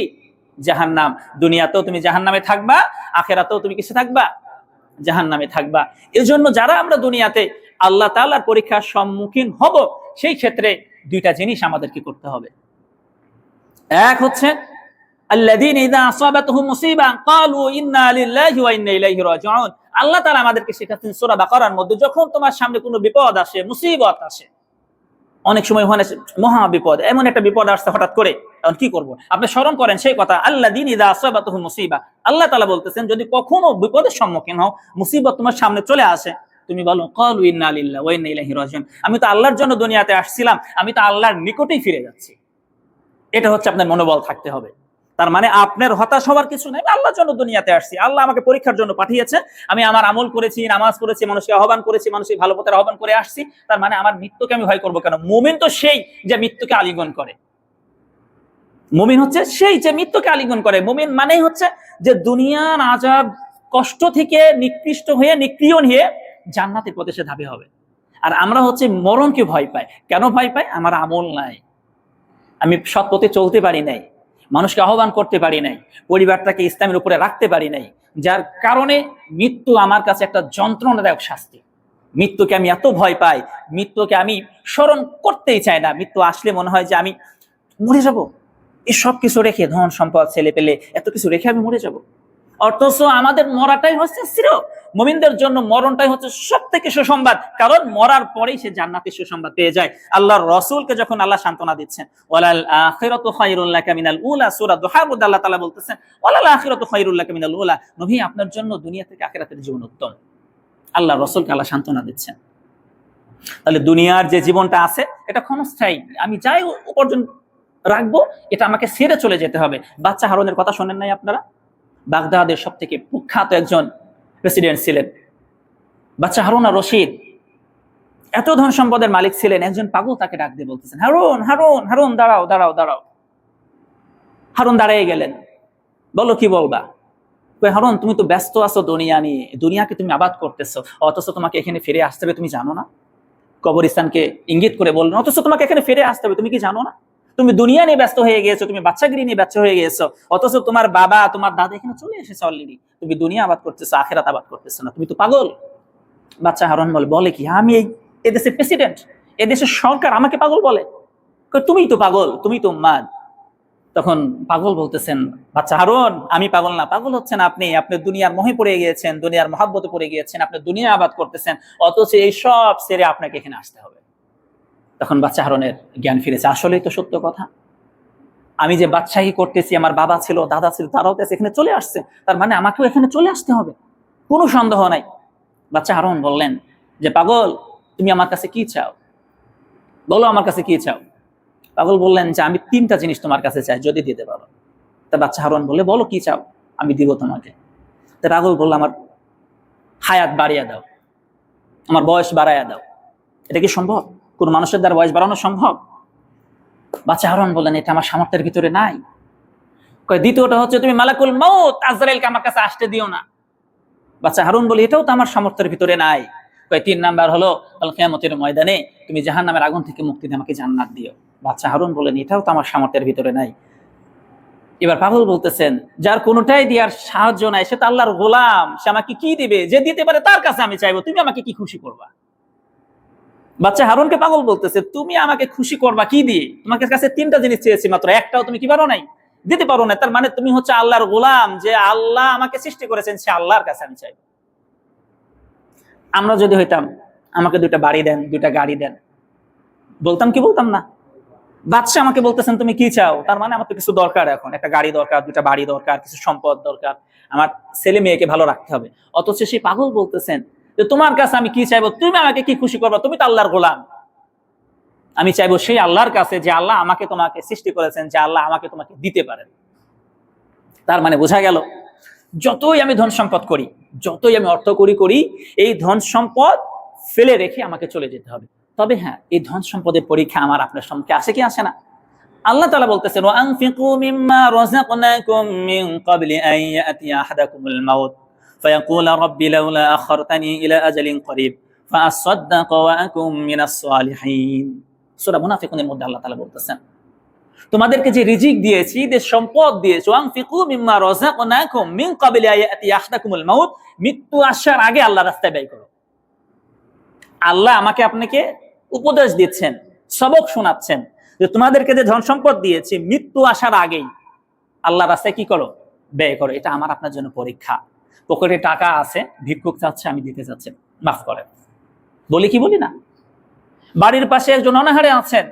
জাহান্নাম। দুনিয়াতেও তুমি জাহান্নামে থাকবা, আখিরাতেও তুমি কিসে থাকবা? জাহান্নামে থাকবা। এজন্য যারা আমরা দুনিয়াতে আল্লাহ তাআলার পরীক্ষার সম্মুখীন হব, সেই ক্ষেত্রে 2টা জিনিস আমাদেরকে করতে হবে। এক হচ্ছে আল্লাযীনা ইযা আসাবাতুহুম মুসিবা ক্বালু ইন্না লিল্লাহি ওয়া ইন্না ইলাইহি রাজিউন। আল্লাহ তাআলা আমাদেরকে শেখাচ্ছেন সূরা বাকারার মধ্যে, যখন তোমার সামনে কোনো বিপদ আসে, মুসিবত আসে, অনেক সময় হয় না মহা বিপদ, এমন একটা বিপদ আসছে হঠাৎ করে, এখন কি করব? আপনি স্মরণ করেন সেই কথা, আল্লাযীনা ইযা আসাবাতুহুম মুসিবা। আল্লাহ তাআলা বলতেছেন, যদি কখনো বিপদের সম্মুখীন হও, মুসিবত তোমার সামনে চলে আসে, তুমি বলো ক্বালু ইন্না লিল্লাহি ওয়া ইন্না ইলাইহি রাজিউন, আমি তো আল্লাহর জন্য দুনিয়াতে আসছিলাম, আমি তো আল্লাহর নিকটেই ফিরে যাচ্ছি। এটা হচ্ছে আপনার মনোবল থাকতে হবে। তার মানে আপনার হতাশ হওয়ার কিছু নেই, আল্লাহর জন্য দুনিয়াতে আসছি, আল্লাহ আমাকে পরীক্ষার জন্য পাঠিয়েছে, আমি আমার আমল করেছি, নামাজ পড়েছি, মানুষকে আহ্বান করেছি, মানুষকে ভালো পথের আহ্বান করে আসছি, তার মানে আমার মৃত্যুকে আমি ভয় করবো কেন? মুমিন তো সেই যে মৃত্যুকে আলিঙ্গন করে। মুমিন হচ্ছে সেই যে মৃত্যুকে আলিঙ্গন করে। মুমিন মানেই হচ্ছে যে দুনিয়ার আযাব কষ্ট থেকে নিকৃষ্ট হয়ে, নিক্রিয় হয়ে জান্নাতের পথে সে ধাবে হবে। আর আমরা হচ্ছে মরণকে ভয় পাই। কেন ভয় পাই? আমার আমল নাই, আমি সৎ পথে চলতে পারি নাই, মানুষকে আহ্বান করতে পারি নাই, পরিবারটাকে ইসলামের উপরে রাখতে পারি নাই, যার কারণে মৃত্যু আমার কাছে একটা যন্ত্রণাদায়ক শাস্তি। মৃত্যুকে আমি এত ভয় পাই, মৃত্যুকে আমি স্মরণ করতেই চাই না। মৃত্যু আসলে মনে হয় যে আমি মরে যাব, এই সব কিছু রেখে, ধন সম্পদ, ছেলে পেলে, এত কিছু রেখে আমি মরে যাব। অথচ আমাদের মরাটাই হচ্ছে শ্রেয়। মুমিনদের জন্য মরণটাই হচ্ছে সবথেকে সুসংবাদ, কারণ মরার পরেই সে জান্নাতের সুসংবাদ পেয়ে যায়। আল্লাহর রাসূলকে যখন আল্লাহ সান্ত্বনা দিচ্ছেন, ওয়ালাল আখিরাতু খায়রুল লাকা মিনাল উলা, সূরা দুহার মধ্যে আল্লাহ তাআলা বলতেছেন, ওয়ালাল আখিরাতু খায়রুল লাকা মিনাল উলা, নবী আপনার জন্য দুনিয়া থেকে আখিরাতের জীবন উত্তম। আল্লাহর রাসূলকে আল্লাহ সান্ত্বনা দিচ্ছেন। তাহলে দুনিয়ার যে জীবনটা আছে, এটা ক্ষণস্থায়ী। আমি যাই উপার্জন রাখবো, এটা আমাকে ছেড়ে চলে যেতে হবে। বাচ্চা হারুনের কথা শোনেন নাই আপনারা? বাগদাদের সব থেকে কুখ্যাত একজন প্রেসিডেন্ট ছিলেন বাচ্চা হারুন আর রশিদ। এত ধন সম্পদের মালিক ছিলেন। একজন পাগল তাকে ডাক দিয়ে বলতেছেন, হারুন হারুন হারুন, দাঁড়াও দাঁড়াও দাঁড়াও। হারুন দাঁড়িয়ে গেলেন। বলো, কি বলবা? হারুন, তুমি তো ব্যস্ত আছো দুনিয়া নিয়ে, দুনিয়াকে তুমি আবাদ করতেছো, অথচ তোমাকে এখানে ফিরে আসতে হবে, তুমি জানো না? কবরস্থানকে ইঙ্গিত করে বললেন, অথচ তোমাকে এখানে ফিরে আসতে হবে, তুমি কি জানো না? তুমি দুনিয়া নিয়ে ব্যস্ত হয়ে গিয়েছো, তুমি বাচ্চাগিরি নিয়ে ব্যস্ত হয়ে গিয়েছো, অথচ তোমার বাবা তোমার দাদা এখানে চলে এসেছে অলরেডি। তুমি দুনিয়া আবাদ করতেছো, আখেরাত আবাদ করতেছো না, তুমি তো পাগল। বাচ্চা হারুন বলে কি, আমি এই দেশের প্রেসিডেন্ট, এদেশের সরকার আমাকে পাগল বলে? তুমিই তো পাগল, তুমি তো উম্মাদ। তখন পাগল বলতেছেন, বাচ্চা হারুন, আমি পাগল না, পাগল হচ্ছেন আপনি। আপনি দুনিয়ার মোহে পড়ে গিয়েছেন, দুনিয়ার মহাব্বতে পড়ে গিয়েছেন, আপনি দুনিয়া আবাদ করতেছেন, অথচ এই সব ছেড়ে আপনাকে এখানে আসতে হবে। তখন বাচ্চা হারুনের জ্ঞান ফিরেছে, আসলেই তো সত্য কথা। আমি যে বাদশাহী করতেছি, আমার বাবা ছিল, দাদা ছিল, তারাও তো এখানে চলে আসছে, তার মানে আমাকেও এখানে চলে আসতে হবে, কোনো সন্দেহ নাই। বাচ্চা হারুন বললেন যে, পাগল, তুমি আমার কাছে কি চাও? বলো, আমার কাছে কি চাও? পাগল বললেন যে, আমি 3টা জিনিস তোমার কাছে চাই, যদি দিতে পারো। তা বাচ্চা হারুন বললে, বলো কি চাও, আমি দিব তোমাকে। তা পাগল বলল, আমার হায়াত বাড়িয়ে দাও, আমার বয়স বাড়াইয়া দাও। এটা কি সম্ভব? কোন মানুষের দ্বারা বয়স বাড়ানো সম্ভব? বাচ্চা হারুন বললেন, এটা আমার সামর্থ্যের ভিতরে নাই। দ্বিতীয়টা হচ্ছে, তুমি মালাকুল মউত আজরাইলকে আমার কাছে আসতে দিও না। বাচ্চা হারুন বলে, এটাও তো আমার সামর্থ্যের ভিতরে নাই। 3 নাম্বার হলো, কিয়ামতের ময়দানে তুমি জাহান্নামের আগুন থেকে মুক্তি দিয়ে আমাকে জান্নাত দিও। বাচ্চা হারুন বলেন, এটাও তো আমার সামর্থ্যের ভিতরে নাই। এবার পাগল বলতেছেন, যার কোনোটাই দেওয়ার সাহায্য নাই, সে তো আল্লাহর গোলাম, সে আমাকে কি দিবে? যে দিতে পারে তার কাছে আমি চাইবো, তুমি আমাকে কি খুশি করবা? বাচ্চা হারুনকে পাগল বলতেছে, তুমি আমাকে খুশি করবা কি দিয়ে? তোমাকে কাছে 3টা জিনিস চেয়েছি, মাত্র একটাও তুমি কি পারো নাই, দিতে পারো না। তার মানে তুমি হচ্ছে আল্লাহর গোলাম, যে আল্লাহ আমাকে সৃষ্টি করেছেন, সে আল্লাহর কাছে আমি চাইবো। আমরা যদি হইতাম, আমাকে 2টা বাড়ি দেন, 2টা গাড়ি দেন, বলতাম কি বলতাম না? বাদশা আমাকে বলতেছেন তুমি কি চাও, তার মানে আমার তো কিছু দরকার, এখন একটা গাড়ি দরকার, 2টা বাড়ি দরকার, কিছু সম্পদ দরকার, আমার ছেলে মেয়েকে ভালো রাখতে হবে। অথচ সেই পাগল বলতেছেন যে, তোমার কাছে আমি কি চাইবো, তুমি আমাকে কি খুশি করবা? তুমি তো আল্লাহর গোলাম। আমি চাইবো সেই আল্লাহর কাছে, যে আল্লাহ আমাকে তোমাকে সৃষ্টি করেছেন, যে আল্লাহ আমাকে তোমাকে দিতে পারেন। তার মানে বোঝা গেল, যতই আমি ধন সম্পদ করি, যতই আমি অর্থ করি, এই ধন সম্পদ ফেলে রেখে আমাকে চলে যেতে হবে। তবে হ্যাঁ, এই ধন সম্পদের পরীক্ষা আমার আপনার সম্মুখে আসে কি আসে না? আল্লাহ তাআলা বলতেছেন, ওয়ানফিকু মিম্মা রাযাকনাকুম মিন ক্বাবলি আন ইয়াতিয়া আহাদাকুমুল মাউত ফায়াকুলা রাব্বি লাউলা আখারতানি ইলা আজালিন করিব ফাআসাদদাকা ওয়া আকুম মিনাস সালিহিন। সূরা মুনাফিকুনের মধ্যে আল্লাহ তাআলা বলতেছেন, তোমাদেরকে যে রিজিক দিয়েছি, যে সম্পদ দিয়েছি, ওয়ানফিকু মিম্মা রাযাকনাকুম মিন ক্বাবলি আন ইয়াতিয়া আহাদাকুমুল মাউত, মৃত্যু আসার আগে আল্লাহর রাস্তায় ব্যয় করো। আল্লাহ আমাকে আপনাকে উপদেশ দিচ্ছেন, সবক শোনাচ্ছেন, যে তোমাদেরকে যে ধন সম্পদ দিয়েছি, মৃত্যু আসার আগেই আল্লাহর রাস্তায় কি করো, ব্যয় করো। এটা আমার আপনার জন্য পরীক্ষা। পকেটে টাকা আছে, ভিক্ষুক চাচ্ছে, আমি দিতে চাচ্ছি, মাফ করেন। বলি কি বলি না? বাড়ির পাশে একজন অনাহারে আছেন,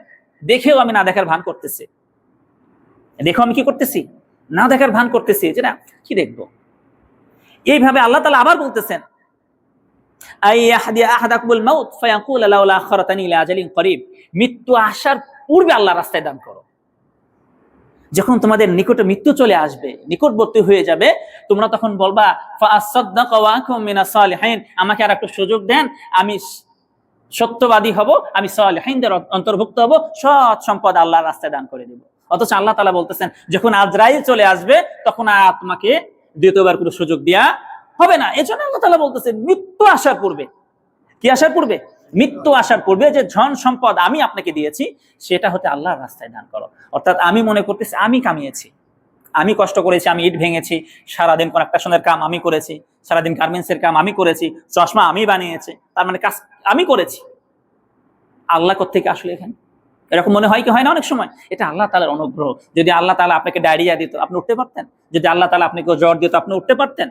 দেখেও আমি না দেখার ভান করতেছি, দেখো আমি কি করতেছি, না দেখার ভান করতেছি, যে না কি দেখবো। এইভাবে আল্লাহ তাআলা আবার বলতেছেন, মৃত্যু আসার পূর্বে আল্লাহ রাস্তায় দান করো। যখন তোমাদের নিকটে মৃত্যু চলে আসবে, নিকটবর্তী হয়ে যাবে, তোমরা তখন বলবা, আমাকে আর একটু সুযোগ দেন, আমি সত্যবাদী হব, আমি সালিহিনদের অন্তর্ভুক্ত হব, সৎ সম্পদ আল্লাহর রাস্তায় দান করে দেব। অথচ আল্লাহ তাআলা বলতেছেন, যখন আজরাইল চলে আসবে, তখন আর তোমাকে দ্বিতীয়বার কোনো সুযোগ দেয়া হবে না। এজন্য আল্লাহ তাআলা বলতেছেন, মৃত্যু আসার পূর্বে, কি আসার পূর্বে? মৃত্যু আসার পূর্বে যে ধন সম্পদ আমি আপনাকে দিয়েছি, সেটা হতে আল্লাহর রাস্তায় দান করো। অর্থাৎ আমি মনে করতেছি আমি কামিয়েছি, আমি কষ্ট করেছি, আমি ইট ভেঙেছি, সারাদিন কনস্ট্রাকশনের কাম আমি করেছি, সারাদিন গার্মেন্টসের কাম আমি করেছি, চশমা আমি বানিয়েছি, তার মানে কাজ আমি করেছি। আল্লাহ কোত্থেকে আসলে এখানে? এরকম মনে হয় কি হয় না অনেক সময়? এটা আল্লাহ তাআলার অনুগ্রহ। যদি আল্লাহ তাআলা আপনাকে ডায়রিয়া দিত, আপনি উঠতে পারতেন? যদি আল্লাহ তাআলা আপনাকে জ্বর দিত, আপনি উঠতে পারতেন?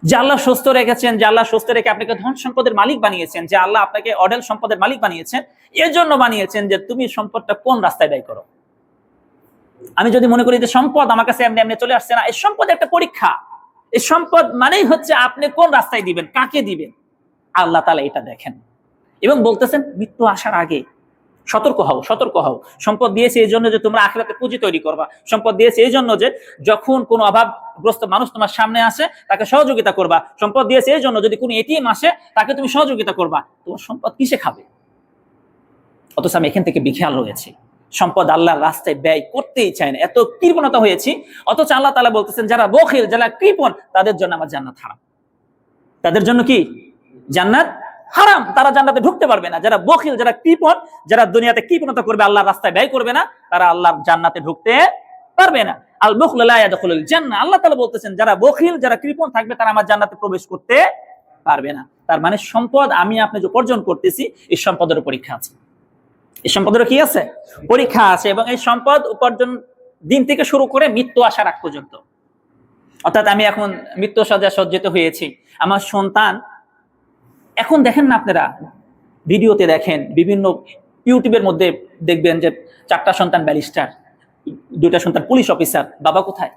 যে আল্লাহ সুস্থ রেখেছেন, যে আল্লাহ সুস্থ রেখে আপনাকে ধন সম্পদের মালিক বানিয়েছেন, যে আল্লাহ আপনাকে অঢেল সম্পদের মালিক বানিয়েছেন, এর জন্য বানিয়েছেন যে তুমি সম্পদটা কোন রাস্তায় ব্যয় করো। আমি যদি মনে করি যে সম্পদ আমার কাছে এমনি এমনি চলে আসছে না, এই সম্পদ একটা পরীক্ষা। এই সম্পদ মানেই হচ্ছে আপনি কোন রাস্তায় দিবেন, কাকে দিবেন। আল্লাহ তাআলা এটা দেখেন এবং বলতেছেন, মৃত্যু আসার আগে সতর্ক হও, সতর্ক হও। সম্পদ দিয়েছে এই জন্য যে তোমরা আখিরাতে পুঁজি তৈরি করবা। সম্পদ দিয়েছে এই জন্য যে যখন কোনো অভাবগ্রস্ত মানুষ তোমার সামনে আসে তাকে সহযোগিতা করবা। সম্পদ দিয়েছে এই জন্য যদি কোনো এটিএম আসে তাকে তুমি সহযোগিতা করবা। তোমার সম্পদ কিসে খাবে? অথচ আমি এখান থেকে বিখেয়াল রয়েছি, সম্পদ আল্লাহর রাস্তায় ব্যয় করতেই চায় না, এত কৃপণতা হয়েছি। অথচ আল্লাহ তাআলা বলতেছেন যারা বখিল, যারা কৃপণ, তাদের জন্য আমার জান্নাত হারাম। তাদের জন্য কি? জান্নাত হারাম, তারা জান্নাতে ঢুকতে পারবে না। যারা বখিল, যারা কৃপণ, যারা দুনিয়াতে কৃপণতা করবে, আল্লাহর রাস্তায় ব্যয় করবে না, তারা আল্লাহর জান্নাতে ঢুকতে পারবে না। আল বুখলু লা ইয়াদখুলুল জান্নাহ, আল্লাহ তাআলা বলতেছেন যারা বখিল, যারা কৃপণ থাকবে, তারা আমার জান্নাতে প্রবেশ করতে পারবে না। তার মানে সম্পদ আমি আপনি যে উপার্জন করতেছি, এই সম্পদের পরীক্ষা আছে। এই সম্পদের কি আছে? পরীক্ষা আছে। এবং এই সম্পদ উপার্জন দিন থেকে শুরু করে মৃত্যু আসার আগ পর্যন্ত। অর্থাৎ আমি এখন মৃত্যু শয্যায় সজ্জিত হয়েছি, আমার সন্তান, এখন দেখেন না আপনারা ভিডিওতে দেখেন, বিভিন্ন ইউটিউবের মধ্যে দেখবেন যে 4টা সন্তান ব্যারিস্টার, 2টা সন্তান পুলিশ অফিসার, বাবা কোথায়?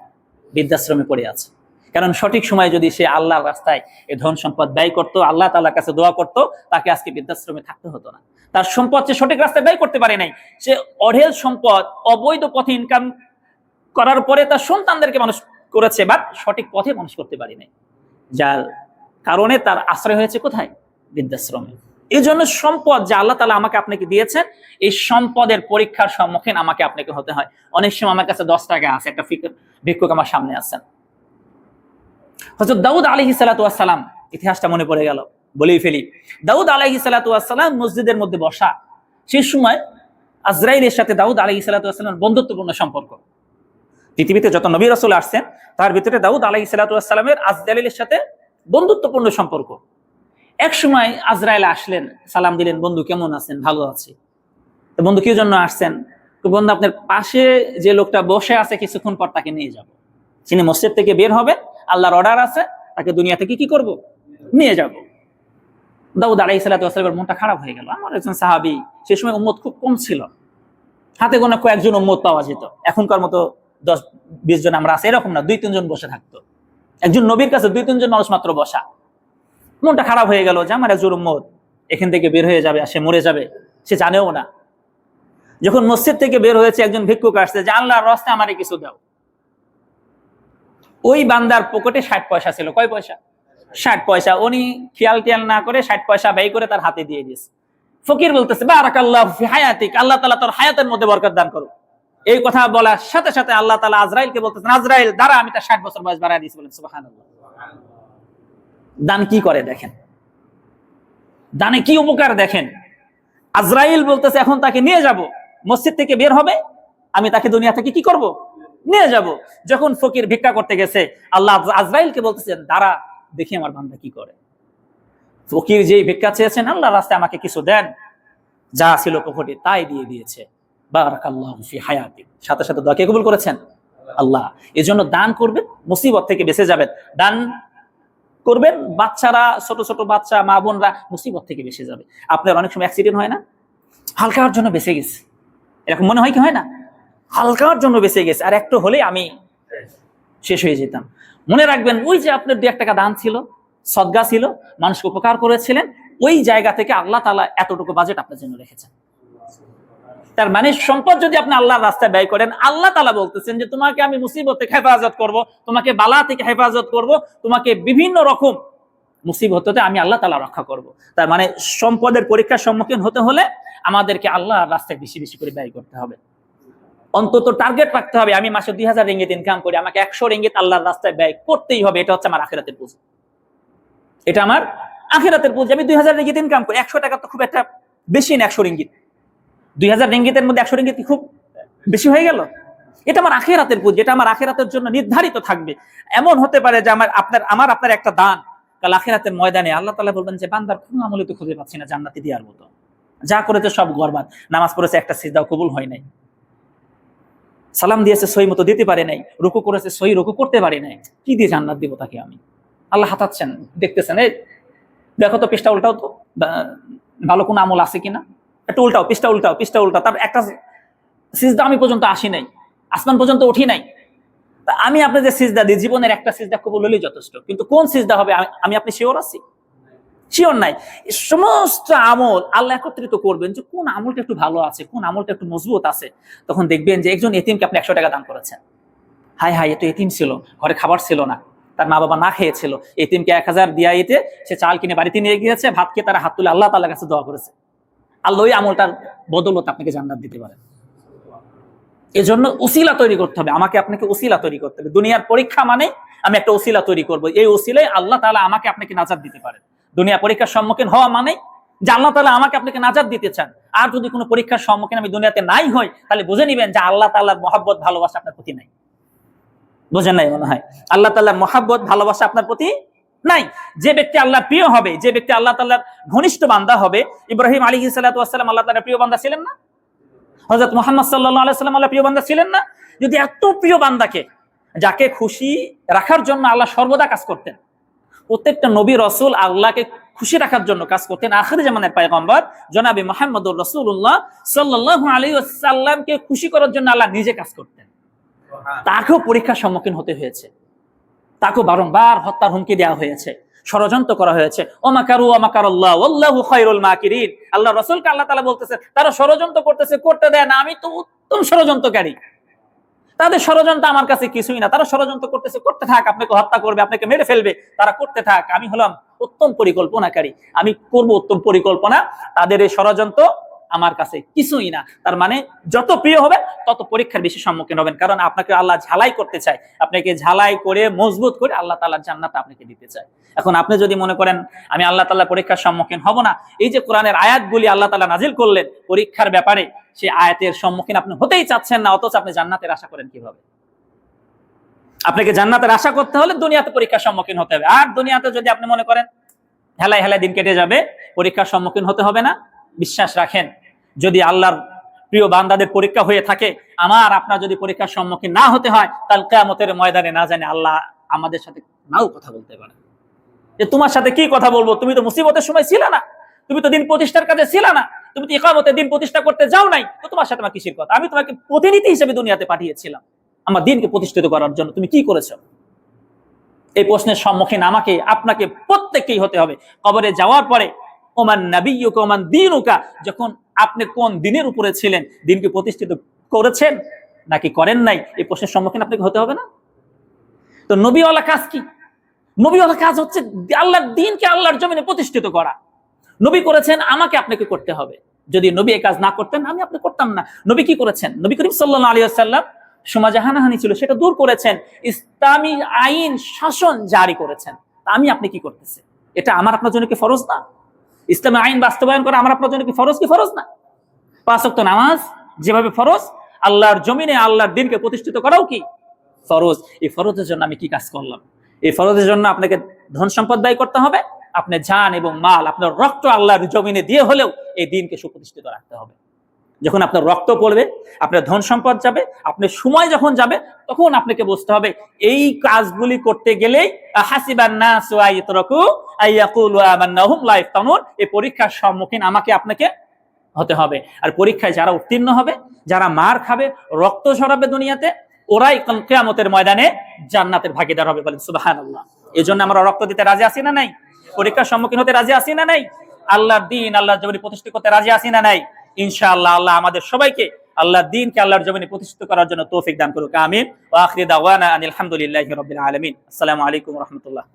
বৃদ্ধাশ্রমে পড়ে আছে। কারণ সঠিক সময়ে যদি সে আল্লাহর রাস্তায় এই ধন সম্পদ ব্যয় করতো, আল্লাহ তাআলার কাছে দোয়া করতো, তাকে আজকে বৃদ্ধাশ্রমে থাকতে হতো না। তার সম্পদ সে সঠিক রাস্তায় ব্যয় করতে পারে নাই, সে অঢেল সম্পদ অবৈধ পথে ইনকাম করার পরে তার সন্তানদেরকে মানুষ করেছে, বাট সঠিক পথে মানুষ করতে পারে নাই, যার কারণে তার আশ্রয় হয়েছে কোথায়? বৃদ্ধাশ্রমে। এই জন্য সম্পদ যে আল্লাহ তাআলা আমাকে আপনাকে দিয়েছেন, এই সম্পদের পরীক্ষার সম্মুখীন আমাকে আপনাকে হতে হয়। অনেক সময় আমার কাছে 10 টাকা আছে, একটা ভিক্ষুক আমার সামনে আছেন। হযরত দাউদ আলাইহিস সালাতু ওয়াস সালাম, ইতিহাসটা মনে পড়ে গেল, বলেই ফেলি। দাউদ আলাইহিস সালাতু ওয়াস সালাম মসজিদের মধ্যে বসা, সেই সময় আজরাইলের সাথে দাউদ আলাইহিস সালাতু ওয়াস সালামের বন্ধুত্বপূর্ণ সম্পর্ক। পৃথিবীতে যত নবী রাসূল আসছেন তার ভিতরে দাউদ আলাইহিস সালাতু ওয়াস সালামের আজরাইলের সাথে বন্ধুত্বপূর্ণ সম্পর্ক। এক সময় আজরাইল আসলেন, সালাম দিলেন, বন্ধু কেমন আছেন? ভালো আছি। তো বন্ধু কি জন্য আসছেন? তো বন্ধু আপনার পাশে যে লোকটা বসে আছে কিছুক্ষণ পর তাকে নিয়ে যাব, তিনি মসজিদ থেকে বের হবে, আল্লাহর অর্ডার আছে, তাকে দুনিয়া থেকে কি করব? নিয়ে যাব। দাউদ আলাইহিস সালাতু ওয়াস সালামের মনটা খারাপ হয়ে গেল। আমার একজন সাহাবী, সেই সময় উম্মত খুব কম ছিল, হাতে গোনা কয়েকজন উম্মত পাওয়া যেত। এখনকার মতো 10-20 জন আমরা আছে এরকম না, 2-3 জন বসে থাকতো। একজন নবীর কাছে 2-3 জন মানুষ মাত্র বসা। মনটা খারাপ হয়ে গেল যে আমার একজন উম্মত এখান থেকে বের হয়ে যাবে, আর সে মরে যাবে, সে জানেও না। যখন মসজিদ থেকে বের হয়েছে, একজন ভিক্ষুক আসছে যে আল্লাহর রাস্তায় আমারে কিছু দাও। ওই বান্দার পকেটে 60 পয়সা ছিল। কয় পয়সা? 60 পয়সা। উনি খেয়াল টিয়াল না করে 60 পয়সা ব্যয় করে তার হাতে দিয়ে দিয়েছে। ফকির বলতেছে বারাকাল্লাহু ফি হায়াতিক, আল্লাহ তাআলা তোর হায়াতের মধ্যে বরকত দান করুক। এই কথা বলার সাথে সাথে আল্লাহ তাআলা আজরাইলকে বলতেছেন, আজরাইল দাঁড়া, আমি তার 60 বছর বয়স বাড়ায় দিয়েছি। বলেন সুবহানাল্লাহ। দান কি করে দেখেন, দানে কি উপকার দেখেন। আজরাইল বলতেছে এখন তাকে নিয়ে যাব, মসজিদ থেকে বের হবে, আমি তাকে দুনিয়া থেকে কি করব? নিয়ে যাব। যখন ফকির ভিক্ষা করতে গেছে, আল্লাহ আজরাইলকে বলতেছেন দাঁড়া, দেখি আমার বান্দা কি করে। ফকির যেই ভিক্ষা চেয়েছেন, আল্লাহ রাস্তায় আমাকে কিছু দেন, যা ছিল পকেটে তাই দিয়ে দিয়েছে। বারাকাল্লাহু ফি হায়াতি, সাথে সাথে দোয়া কে কবুল করেছেন? আল্লাহ। এজন্য দান করবেন, মুসিবত থেকে বেঁচে যাবেন। দান করবেন, বাচ্চারা, ছোট ছোট বাচ্চা, মা বোনরা মুসিবত থেকে বেঁচে যাবে। আপনার অনেক সময় অ্যাক্সিডেন্ট হয় না, হালকার জন্য বেঁচে গেছে, এরকম মনে হয় কি হয় না? হালকার জন্য বেঁচে গেছে, আর একটু হলে আমি শেষ হয়ে যেতাম। মনে রাখবেন, ওই যে আপনার 2-1 টাকা দান ছিল, সদকা ছিল, মানুষকে উপকার করেছিলেন, ওই জায়গা থেকে আল্লাহ তাআলা এতটুকু বাজেট আপনার জন্য রেখেছেন। তার মানে সম্পদ যদি আপনি আল্লাহর রাস্তায় ব্যয় করেন, আল্লাহ তাআলা বলতেছেন যে তোমাকে আমি মুসিবত থেকে হেফাজত করব, তোমাকে বালা থেকে হেফাজত করব, তোমাকে বিভিন্ন রকম মুসিবত হতে আমি আল্লাহ তাআলা রক্ষা করব। তার মানে সম্পদের পরীক্ষার সম্মুখীন হতে হলে আমাদেরকে আল্লাহর রাস্তায় বেশি বেশি করে ব্যয় করতে হবে। অন্তত টার্গেট রাখতে হবে, আমি মাসে 2000 রিঙ্গিত ইনকাম করি, আমাকে 100 রিঙ্গিত আল্লাহর রাস্তায় ব্যয় করতেই হবে। এটা হচ্ছে আমার আখিরাতের পুঁজি, এটা আমার আখিরাতের পুঁজি। আমি 2000 রিঙ্গিত ইনকাম করি, 100 টাকা তো খুব একটা বেশি না। 100 রিঙ্গিত, 2000 রিঙ্গিতের মধ্যে 100 রিঙ্গিত কি খুব বেশি হয়ে গেল? এটা আমার আখিরাতের পুঁজি, এটা আমার আখিরাতের জন্য নির্ধারিত থাকবে। এমন হতে পারে যে আপনার একটা দান কাল আখিরাতের ময়দানে আল্লাহ তাআলা বলবেন যে বান্দার কোনো আমলে তো খুঁজে পাচ্ছি না জান্নাতে দেওয়ার মতো, যা করেছে সব বরবাদ। নামাজ পড়েছে, একটা সিজদাও কবুল হয় নাই, সালাম দিয়েছে সহি মতো দিতে পারে নাই, রুকু করেছে সহি রুকু করতে পারে নাই, কি দিয়ে জান্নাত দিব তাকে আমি? আল্লাহ হাতাচ্ছেন, দেখতেছেন, এই দেখো তো পৃষ্ঠা উল্টাও তো, ভালো কোন আমল আছে কিনা, একটু উল্টাও, পৃষ্ঠা উল্টাও, পৃষ্ঠা উল্টাও। তার একটা সিজদা আমি পর্যন্ত আসি নাই, আসমান পর্যন্ত উঠি নাই। আমি আপনি যে সিজদা দিই, জীবনের একটা সিজদা কবুল হলেই যথেষ্ট, কিন্তু কোন সিজদা হবে আমি আপনি শিওর আছি? শিওর নাই। সমস্ত আমল আল্লাহ একত্রিত করবেন যে কোন আমলটা একটু ভালো আছে, কোন আমলটা একটু মজবুত আছে। তখন দেখবেন যে একজন এতিমকে আপনি 100 টাকা দান করেছেন। হায় হায়, এ তো এতিম ছিল, ঘরে খাবার ছিল না, তার মা বাবা না খেয়েছিল, এতিমকে 1000 দিয়া এতে সে চাল কিনে বাড়িতে নিয়ে গিয়েছে, ভাত খেয়ে তারা হাত তুলে আল্লাহ তাআলার কাছে দোয়া করেছে। আল্লাহ ওই আমলটার বদৌলত আপনাকে জান্নাত দিতে পারেন। এজন্য উসিলা তৈরি করতে হবে, আমাকে আপনাকে উসিলা তৈরি করতে হবে। দুনিয়ার পরীক্ষা মানে আমি একটা উসিলা তৈরি করব, এই উসিলায় আল্লাহ তাআলা আমাকে আপনাকে নাজাত দিতে পারেন। দুনিয়া পরীক্ষার সম্মুখীন হওয়া মানে যে আল্লাহ তাআলা আমাকে আপনাকে নাজাত দিতে চান। আর যদি কোনো পরীক্ষার সম্মুখীন আমি দুনিয়াতে নাই হই, তাহলে বুঝে নিবেন যে আল্লাহ তাআলার মহব্বত ভালোবাসা আপনার প্রতি নাই। বুঝেন নাই মনে হয়? আল্লাহ তাআলার মহব্বত ভালোবাসা আপনার প্রতি নাই। যে ব্যক্তি আল্লাহর প্রিয় হবে, যে ব্যক্তি আল্লাহ তাআলার ঘনিষ্ঠ বান্দা হবে, ইব্রাহিম আলাইহিস সালাতু ওয়াস সালাম আল্লাহ তাআলার প্রিয় বান্দা ছিলেন না? হযরত মুহাম্মদ সাল্লাল্লাহু আলাইহি ওয়াসাল্লাম আল্লাহর প্রিয় বান্দা ছিলেন না? যদি এত প্রিয় বান্দাকে, যাকে খুশি রাখার জন্য আল্লাহ সর্বদা কাজ করতেন, প্রত্যেকটা নবী রাসূল আল্লাহকে খুশি রাখার জন্য কাজ করতেন, আখির জামানের পয়গম্বর জনাবে মুহাম্মদুর রাসূলুল্লাহ সাল্লাল্লাহু আলাইহি ওয়াসাল্লামকে খুশি করার জন্য আল্লাহ নিজে কাজ করতেন। তাকেও পরীক্ষার সম্মুখীন হতে হয়েছে, তাকেও বারংবার হত্যার হুমকি দেওয়া হয়েছে, ষড়যন্ত্র করা হয়েছে। ওমাকারু ওমাকারাল্লাহ ওয়াল্লাহু খায়রুল মাকিরিন। আল্লাহ রাসূলকে আল্লাহ তাআলা বলতেছে তারা ষড়যন্ত্র করতেছে, করতে দেয় না, আমি তো উত্তম ষড়যন্ত্রকারী, তাদের ষড়যন্ত্র আমার কাছে কিছুই না, তারা ষড়যন্ত্র করতেছে, করতে থাক, আপনাকে হত্যা করবে, আপনাকে মেরে ফেলবে, তারা করতে থাক, আমি হলাম উত্তম পরিকল্পনাকারী, আমি করব উত্তম পরিকল্পনা, তাদের এই ষড়যন্ত্র আমার কাছে কিছুই না। তার মানে যত প্রিয় হবে তত পরীক্ষার বেশি সম্মুখীন হবেন, কারণ আপনাকে আল্লাহ ঝালাই করতে চায়, আপনাকে ঝালাই করে মজবুত করে আল্লাহ তাআলার জান্নাত আপনাকে দিতে চায়। এখন আপনি যদি মনে করেন আমি আল্লাহ তাআলার পরীক্ষার সম্মুখীন হব না, এই যে কোরআনের আয়াতগুলি আল্লাহ তাআলা নাজিল করলেন পরীক্ষার ব্যাপারে, সেই আয়াতের সম্মুখীন আপনি হতেই চাচ্ছেন না, অথচ আপনি জান্নাতের আশা করেন কিভাবে? আপনাকে জান্নাতের আশা করতে হলে দুনিয়াতে পরীক্ষার সম্মুখীন হতে হবে। আর দুনিয়াতে যদি আপনি মনে করেন হেলায় হেলায় দিন কেটে যাবে, পরীক্ষার সম্মুখীন হতে হবে না, বিশ্বাস রাখেন যদি আল্লাহর প্রিয় বান্দাদের পরীক্ষা হয়ে থাকে, আমার আপনার যদি পরীক্ষার সম্মুখীন না হতে হয়, তাহলে কিয়ামতের ময়দানে না জানে আল্লাহ আমাদের সাথে নাও কথা বলতে পারে, যে তোমার সাথে কি কথা বলবো, তুমি তো মুসিবতের সময় ছিলে না, তুমি তো দিন প্রতিষ্ঠার কাজে ছিলে না, তুমি তো ইকামতে দিন প্রতিষ্ঠা করতে যাও নাই, তো তোমার সাথে আমার কিসের কথা? আমি তোমাকে প্রতিনিধি হিসেবে দুনিয়াতে পাঠিয়েছিলাম আমার দিনকে প্রতিষ্ঠিত করার জন্য, তুমি কি করেছো? এই প্রশ্নের সম্মুখীন আমাকে আপনাকে প্রত্যেককেই হতে হবে। কবরে যাওয়ার পরে ওমান নাবিয়্যুকা ওমান দীনুকা, যখন আপনি কোন দিনের উপরে ছিলেন, দিনকে প্রতিষ্ঠিত করেছেন নাকি করেন নাই, এই প্রশ্নের সম্মুখীন আপনাকে হতে হবে না? তো নবীওয়ালা কাজ কি? নবীওয়ালা কাজ হচ্ছে আল্লাহর দ্বীনকে আল্লাহর জমিনে প্রতিষ্ঠিত করা। নবী করেছেন, আমাকে আপনাকে করতে হবে। যদি নবী এই কাজ না করতেন আমি আপনি করতাম না। নবী কি করেছেন? নবী করিম সাল্লাল্লাহু আলাইহি ওয়াসাল্লাম সমাজে হানাহানি ছিল, সেটা দূর করেছেন, ইসলামী আইন শাসন জারি করেছেন। আমি আপনি কি করতেছে? এটা আমার আপনার জন্য কি ফরজ না? ইসলামী আইন বাস্তবায়ন করা আমার আপনার জন্য কি ফরজ না? 5 ওয়াক্ত নামাজ যেভাবে ফরজ, আল্লাহর জমিনে আল্লাহর দ্বীনকে প্রতিষ্ঠিত করাও কি ফরজ। এই ফরজের জন্য আমি কি কাজ করলাম? এই ফরজের জন্য আপনাকে ধন সম্পদ ব্যয় করতে হবে, আপনার জান এবং মাল, আপনার রক্ত আল্লাহর জমিনে দিয়ে হলেও এই দ্বীনকে সুপ্রতিষ্ঠিত রাখতে হবে। যখন আপনার রক্ত পড়বে, আপনার ধন সম্পদ যাবে, আপনার সময় যখন যাবে, তখন আপনাকে বুঝতে হবে এই কাজগুলি করতে গেলেই হাসিবান নাসু আইয়াতরাকু আইয়াকুলু আমান্না হুম লা ইফতানুন, এই পরীক্ষার সম্মুখীন আমাকে আপনাকে হতে হবে। আর পরীক্ষায় যারা উত্তীর্ণ হবে, যারা মার খাবে, রক্ত ঝরাবে দুনিয়াতে, ওরাই কিয়ামতের ময়দানে জান্নাতের ভাগীদার হবে। বলেন সুবহানাল্লাহ। এজন্য আমরা রক্ত দিতে রাজি আছি না নাই? পরীক্ষার সম্মুখীন হতে রাজি আছি না নাই? আল্লাহর দ্বীন আল্লাহর জমিনে প্রতিষ্ঠিত করতে রাজি আছি না নাই? ইনশাআল্লাহ আল্লাহ আমাদের সবাইকে আল্লাহর দ্বীনকে আল্লাহর জমিনে প্রতিষ্ঠিত করার জন্য তৌফিক দান করুক। আমিন। ওয়া আখিরু দাওয়ানা আনিল হামদুলিল্লাহি রাব্বিল আলামিন। আসসালামু আলাইকুম ওয়া রাহমাতুল্লাহ।